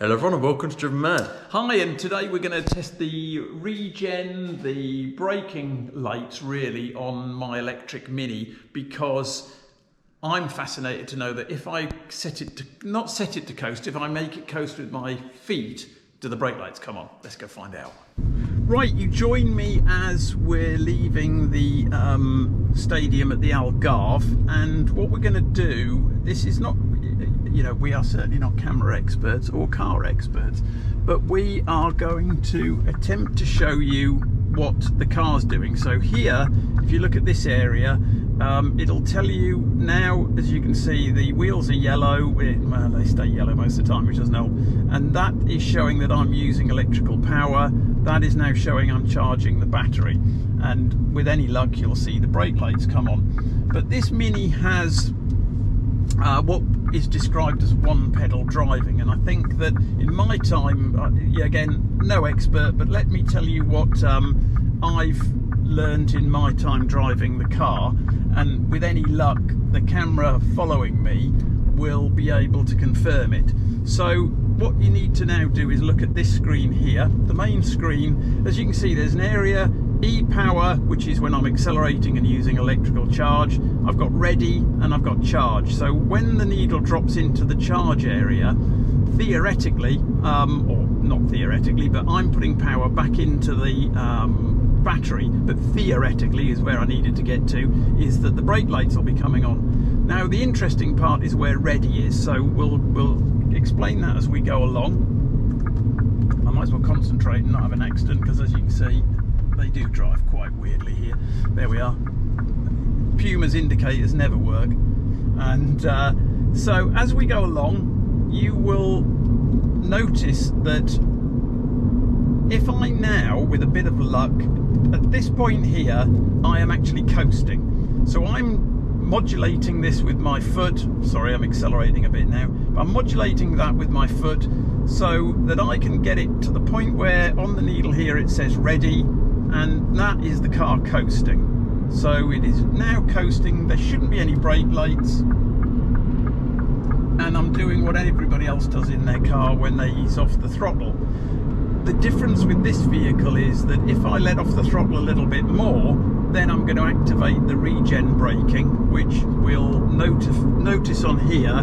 Hello everyone and welcome to Driven Man. Hi, and today we're going to test the regen, the braking lights really on my electric Mini, because I'm fascinated to know that if I set it to, not set it to coast, if I make it coast with my feet, do the brake lights come on? Let's go find out. Right, you join me as we're leaving the stadium at the Algarve, and what we're going to do, this is not, you know, we are certainly not camera experts or car experts, but we are going to attempt to show you what the car's doing. So here, if you look at this area, it'll tell you now, as you can see, the wheels are yellow. Well, they stay yellow most of the time, which doesn't help. And that is showing that I'm using electrical power. That is now showing I'm charging the battery. And with any luck, you'll see the brake lights come on. But this Mini has what is described as one pedal driving, and I think that in my time, again, no expert, but let me tell you what I've learned in my time driving the car, and with any luck the camera following me will be able to confirm it. So what you need to now do is look at this screen here, the main screen. As you can see, there's an area E-power, which is when I'm accelerating and using electrical charge. I've got ready and I've got charge. So when the needle drops into the charge area, theoretically, or not theoretically, but I'm putting power back into the battery, but theoretically is where I needed to get to, is that the brake lights will be coming on. Now the interesting part is where ready is, so we'll explain that as we go along. I might as well concentrate and not have an accident, because as you can see, they do drive quite weirdly here. There we are. Puma's indicators never work. And so as we go along, you will notice that if I now, with a bit of luck, at this point here, I am actually coasting. So I'm modulating this with my foot. Sorry, I'm accelerating a bit now. But I'm modulating that with my foot so that I can get it to the point where on the needle here it says ready, and that is the car coasting. So it is now coasting. There shouldn't be any brake lights, and I'm doing what everybody else does in their car when they ease off the throttle. The difference with this vehicle is that if I let off the throttle a little bit more, then I'm going to activate the regen braking, which we'll notice on here.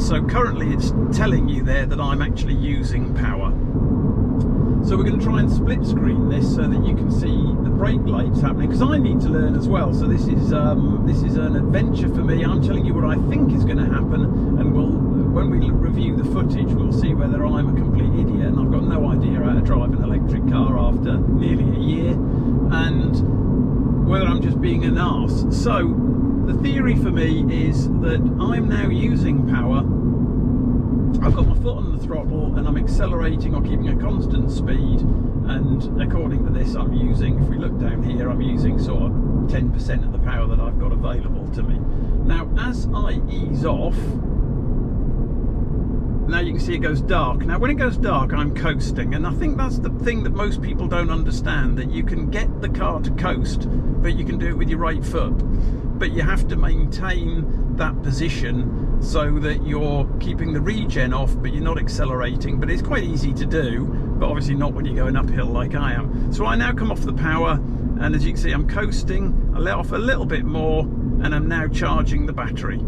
So currently it's telling you there that I'm actually using power. So we're going to try and split screen this so that you can see the brake lights happening, because I need to learn as well. So this is an adventure for me. I'm telling you what I think is going to happen, and when we review the footage, we'll see whether I'm a complete idiot and I've got no idea how to drive an electric car after nearly a year, and whether I'm just being an arse. So the theory for me is that I'm now using power. I've got my foot on the throttle and I'm accelerating or keeping a constant speed, and according to this I'm using, if we look down here, I'm using sort of 10% of the power that I've got available to me. Now as I ease off, now you can see it goes dark. Now when it goes dark, I'm coasting, and I think that's the thing that most people don't understand, that you can get the car to coast, but you can do it with your right foot, but you have to maintain that position so that you're keeping the regen off but you're not accelerating. But it's quite easy to do, but obviously not when you're going uphill like I am. So I now come off the power, and as you can see, I'm coasting. I let off a little bit more and I'm now charging the battery.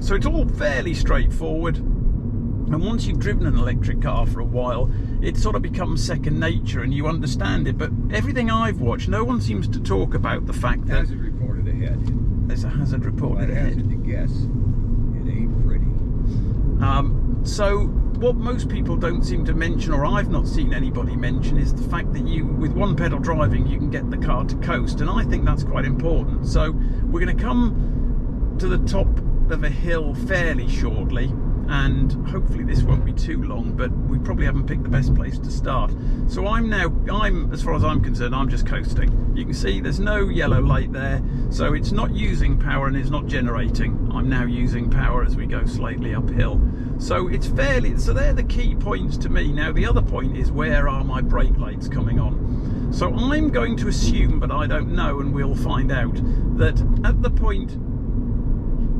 So it's all fairly straightforward. And once you've driven an electric car for a while, it sort of becomes second nature and you understand it. But everything I've watched, no one seems to talk about the fact that hazard reported ahead. There's a hazard reported ahead. Hazard to guess. It ain't pretty. So what most people don't seem to mention, or I've not seen anybody mention, is the fact that you, with one pedal driving, you can get the car to coast, and I think that's quite important. So we're going to come to the top of a hill fairly shortly, and hopefully this won't be too long, but we probably haven't picked the best place to start. So as far as I'm concerned, I'm just coasting. You can see there's no yellow light there, so it's not using power and it's not generating. I'm now using power as we go slightly uphill. So it's so they're the key points to me. Now the other point is, where are my brake lights coming on? So I'm going to assume, but I don't know, and we'll find out, that at the point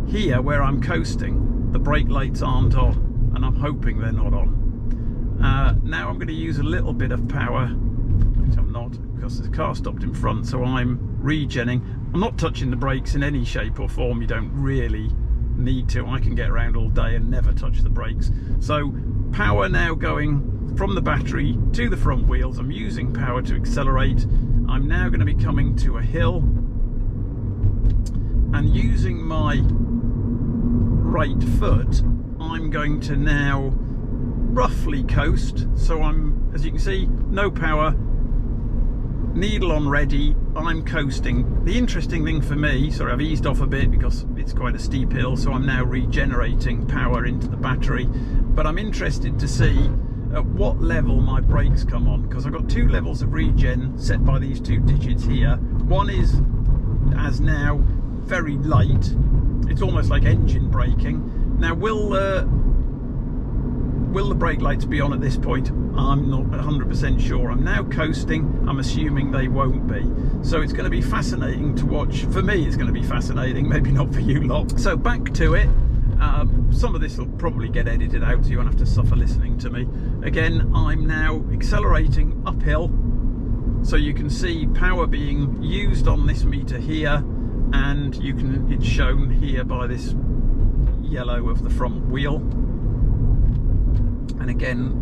here where I'm coasting, the brake lights aren't on, and I'm hoping they're not on. Now I'm going to use a little bit of power, which I'm not, because the car stopped in front, so I'm regenning. I'm not touching the brakes in any shape or form. You don't really need to. I can get around all day and never touch the brakes. So power now going from the battery to the front wheels. I'm using power to accelerate. I'm now going to be coming to a hill and using my right foot, I'm going to now roughly coast. So I'm, as you can see, no power, needle on ready, I'm coasting. The interesting thing for me, sorry, I've eased off a bit because it's quite a steep hill, so I'm now regenerating power into the battery, but I'm interested to see at what level my brakes come on, because I've got two levels of regen set by these two digits here. One is, as now, very light. It's almost like engine braking. Now, will the brake lights be on at this point? I'm not 100% sure. I'm now coasting. I'm assuming they won't be. So it's going to be fascinating to watch. For me, it's going to be fascinating. Maybe not for you lot. So back to it. Some of this will probably get edited out, so you won't have to suffer listening to me. Again, I'm now accelerating uphill. So you can see power being used on this meter here, and it's shown here by this yellow of the front wheel. And again,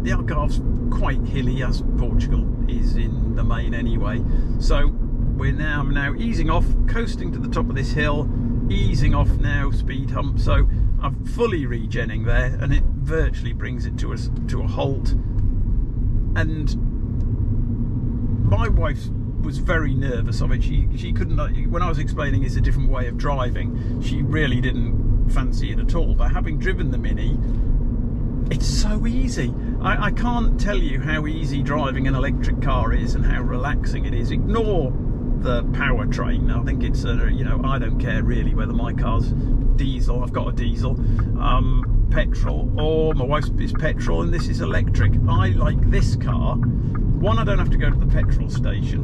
the Algarve's quite hilly, as Portugal is in the main anyway. So I'm now easing off, coasting to the top of this hill, easing off now, speed hump. So I'm fully regenning there, and it virtually brings it to a halt. And my wife was very nervous of it. She couldn't, when I was explaining it's a different way of driving, she really didn't fancy it at all. But having driven the Mini, it's so easy. I can't tell you how easy driving an electric car is and how relaxing it is. Ignore the powertrain. I think it's I don't care really whether my car's diesel, I've got a diesel, petrol, or my wife's is petrol and this is electric. I like this car. One, I don't have to go to the petrol station,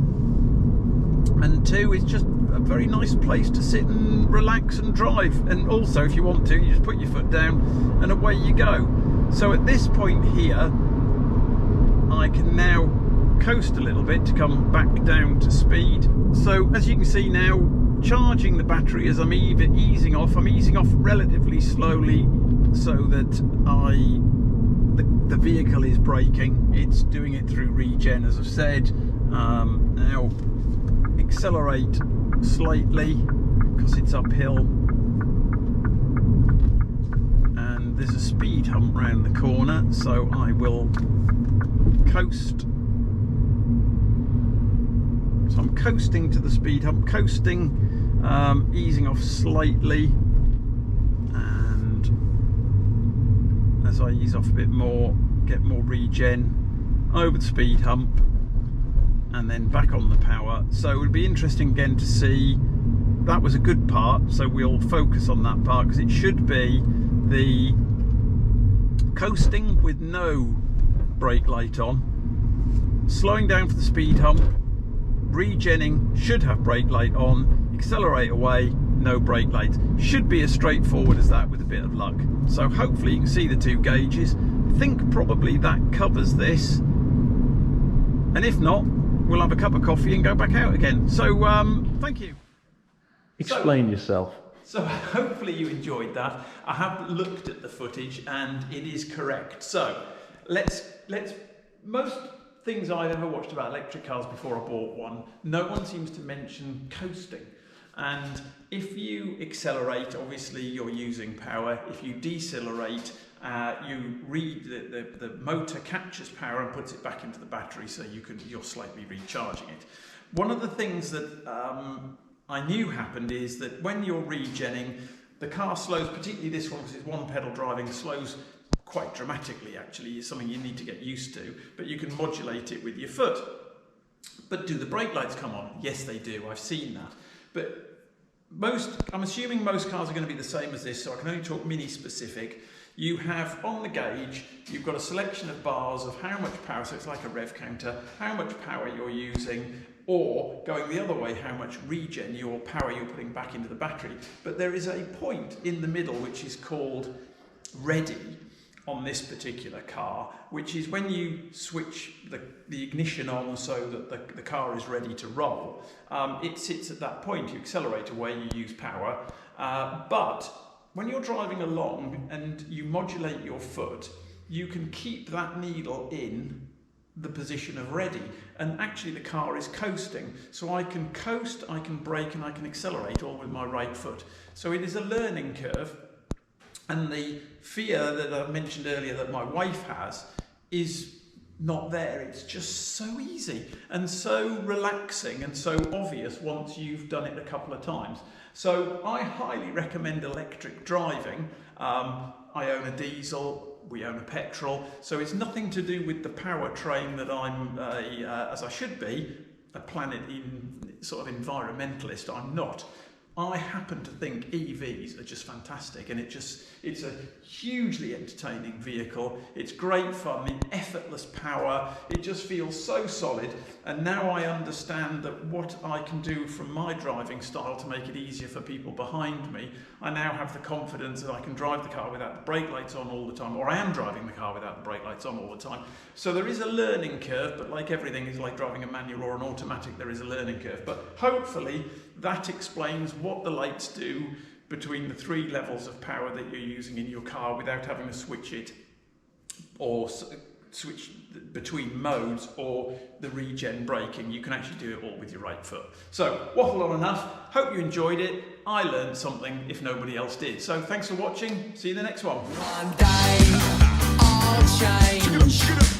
and two, it's just a very nice place to sit and relax and drive. And also, if you want to, you just put your foot down and away you go. So at this point here, I can now coast a little bit to come back down to speed. So as you can see now, charging the battery as I'm easing off. I'm easing off relatively slowly so that the vehicle is braking. It's doing it through regen, as I've said. Now accelerate slightly because it's uphill. And there's a speed hump round the corner, so I will coast. So I'm coasting to the speed hump, coasting, easing off slightly, and as I ease off a bit more, get more regen, over the speed hump, and then back on the power. So it would be interesting again to see. That was a good part, so we'll focus on that part, because it should be the coasting with no brake light on, slowing down for the speed hump, regenning, should have brake light on, accelerate away, no brake light. Should be as straightforward as that with a bit of luck. So hopefully you can see the two gauges. I think probably that covers this, and if not, we'll have a cup of coffee and go back out again. So thank you. Explain yourself. So hopefully you enjoyed that. I have looked at the footage and it is correct. So let's most things I've ever watched about electric cars before I bought one, no one seems to mention coasting. And if you accelerate, obviously you're using power. If you decelerate, the motor captures power and puts it back into the battery, so you're slightly recharging it. One of the things that I knew happened is that when you're regenning, the car slows, particularly this one because it's one pedal driving, slows quite dramatically. Actually, it's something you need to get used to, but you can modulate it with your foot. But do the brake lights come on? Yes, they do. I've seen that. But I'm assuming most cars are going to be the same as this, so I can only talk Mini specific. You have on the gauge, you've got a selection of bars of how much power, so it's like a rev counter, how much power you're using, or going the other way, how much regen, your power you're putting back into the battery. But there is a point in the middle which is called ready. on this particular car, which is when you switch the ignition on so that the car is ready to roll, it sits at that point. You accelerate away, you use power, but when you're driving along and you modulate your foot, you can keep that needle in the position of ready, and actually the car is coasting. So I can coast, I can brake, and I can accelerate all with my right foot. So it is a learning curve, and the fear that I mentioned earlier that my wife has is not there. It's just so easy and so relaxing and so obvious once you've done it a couple of times. So I highly recommend electric driving. I own a diesel, we own a petrol, so it's nothing to do with the powertrain that I'm, as I should be, a sort of environmentalist. I'm not. I happen to think EVs are just fantastic, and it's a hugely entertaining vehicle. It's great fun, the effortless power, it just feels so solid. And now I understand that what I can do from my driving style to make it easier for people behind me, I now have the confidence that I can drive the car without the brake lights on all the time, or I am driving the car without the brake lights on all the time. So there is a learning curve, but like everything is like driving a manual or an automatic, there is a learning curve. But hopefully that explains what the lights do between the 3 levels of power that you're using in your car without having to switch it or switch between modes or the regen braking. You can actually do it all with your right foot. So, waffle on enough. Hope you enjoyed it. I learned something if nobody else did. So thanks for watching. See you in the next one. One day I'll change.